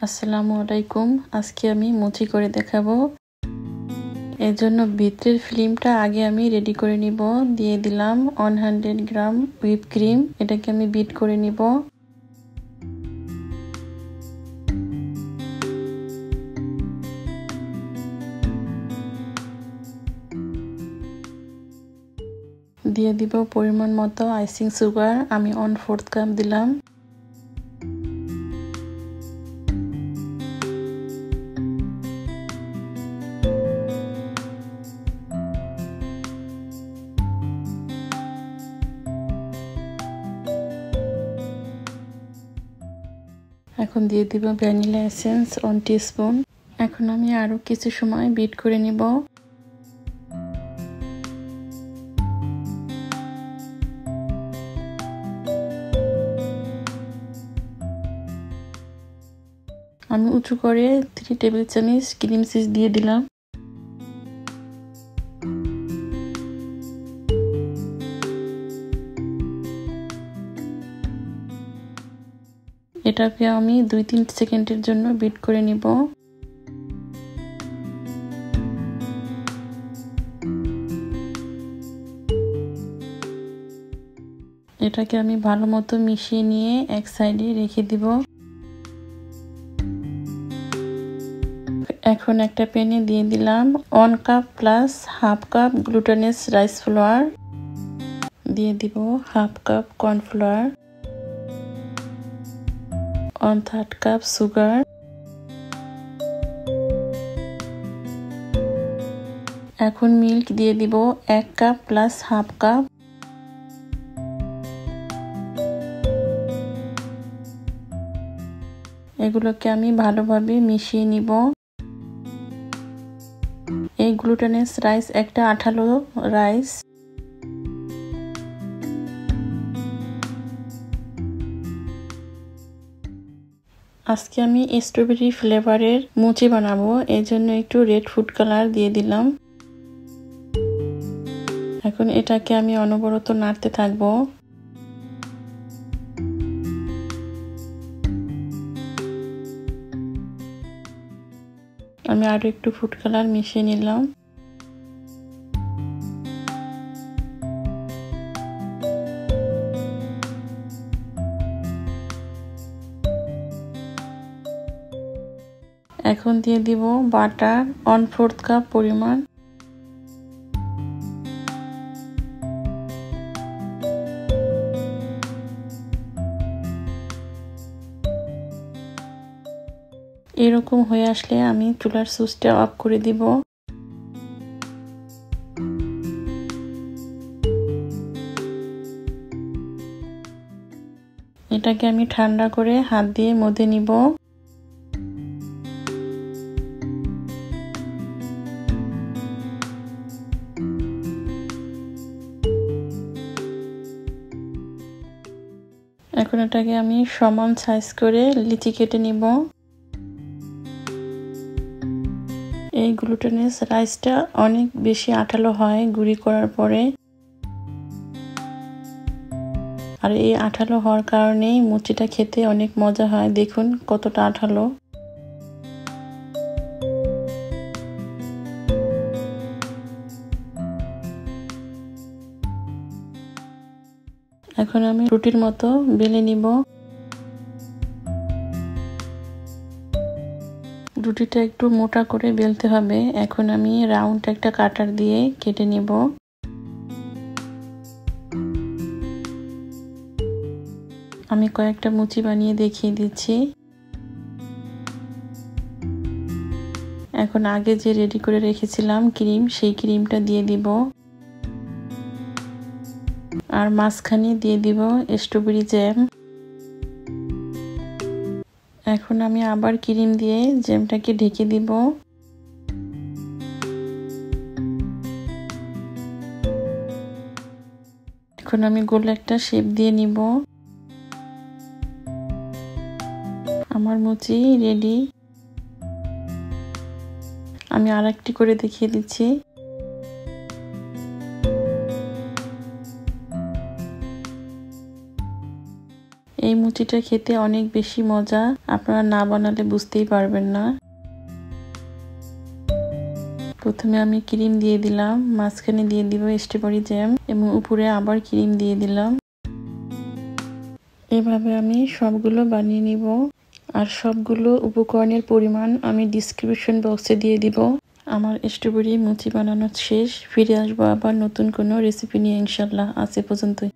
আসসালামু আলাইকুম। আজকে আমি মুচি করে দেখাবো। এর জন্য ভিতরের ফিল্মটা আগে আমি রেডি করে নিব। দিয়ে দিলাম 100 গ্রাম হুইপ ক্রিম। এটাকে আমি বিট করে নিব। দিয়ে দিব পরিমাণ মতো আইসিং সুগার। আমি 1/4 কাপ দিলাম। এখন দিয়ে দিব ভ্যানিলা এসেন্স 1 টিস্পুন। এখন আমি আরো কিছু সময় বিট করে নিব। আমি উঁচু করে 3 টেবিল চামচ ক্রিম চিজ দিয়ে দিলাম। এটাকে আমি 2-3 সেকেন্ডের জন্য বিট করে নিব। এটাকে আমি ভালো মতো মিশিয়ে নিয়ে এক সাইডে রেখে দিব। এখন একটা প্যানে দিয়ে দিলাম 1 cup plus half cup glutinous rice flour. দিয়ে দিব half cup cornflour, 1/3 cup sugar, এখন মিল্ক দিয়ে দিব 1 কাপ প্লাস হাফ কাপ। এগুলোকে আমি ভালোভাবে মিশিয়ে নিব। এই গ্লুটেনাস রাইস একটা আঠালো রাইস। আজকে আমি স্ট্রবেরি ফ্লেভারের মুচি বানাবো। এই জন্য একটু রেড ফুড কালার দিয়ে দিলাম। এখন এটাকে আমি অনবরত নাড়তে থাকবো। আমি আরো একটু ফুড কালার মিশিয়ে নিলাম। এখন দিয়ে দিব বাটার 1/4 কাপ পরিমাণ। এরকম হয়ে আসলে আমি চুলার সুইচটা অফ করে দিব। এটাকে আমি ঠান্ডা করে হাত দিয়ে মধে নিব। এখন এটাকে আমি সমান সাইজ করে লিচি কেটে নিব। এই গ্লুটেনাস রাইসটা অনেক বেশি আঠালো হয় গুঁড়ি করার পরে। আর এই আঠালো হওয়ার কারণেই মুচিটা খেতে অনেক মজা হয়। দেখুন কতটা আঠালো। এখন আমি রুটির মতো বেলে নিব। রুটিটা একটু মোটা করে বেলতে হবে। এখন আমি রাউন্ড একটা কাটার দিয়ে কেটে নিব। আমি কয়েকটা মুচি বানিয়ে দেখিয়ে দিচ্ছি। এখন আগে যে রেডি করে রেখেছিলাম ক্রিম, সেই ক্রিমটা দিয়ে দিব। আর মাঝখানে দিয়ে দিব স্ট্রবেরি জ্যাম। এখন আমি আবার ক্রিম দিয়ে জ্যামটাকে ঢেকে দিব। এখন আমি গোল একটা শেপ দিয়ে নিব। আমার মুচি রেডি। আমি আরেকটি করে দেখিয়ে দিচ্ছি। এই মুচিটা খেতে অনেক বেশি মজা, আপনারা না বানালে বুঝতেই পারবেন না। প্রথমে আমি ক্রিম দিয়ে দিলাম, মাঝখানে দিয়ে দিব স্ট্রবেরি জ্যাম এবং উপরে আবার ক্রিম দিয়ে দিলাম। এভাবে আমি সবগুলো বানিয়ে নিব। আর সবগুলো উপকরণের পরিমাণ আমি ডিসক্রিপশন বক্সে দিয়ে দিব। আমার স্ট্রবেরি মুচি বানানো শেষ। ফিরে আসবো আবার নতুন কোনো রেসিপি নিয়ে ইনশাল্লাহ। আজ এ পর্যন্তই।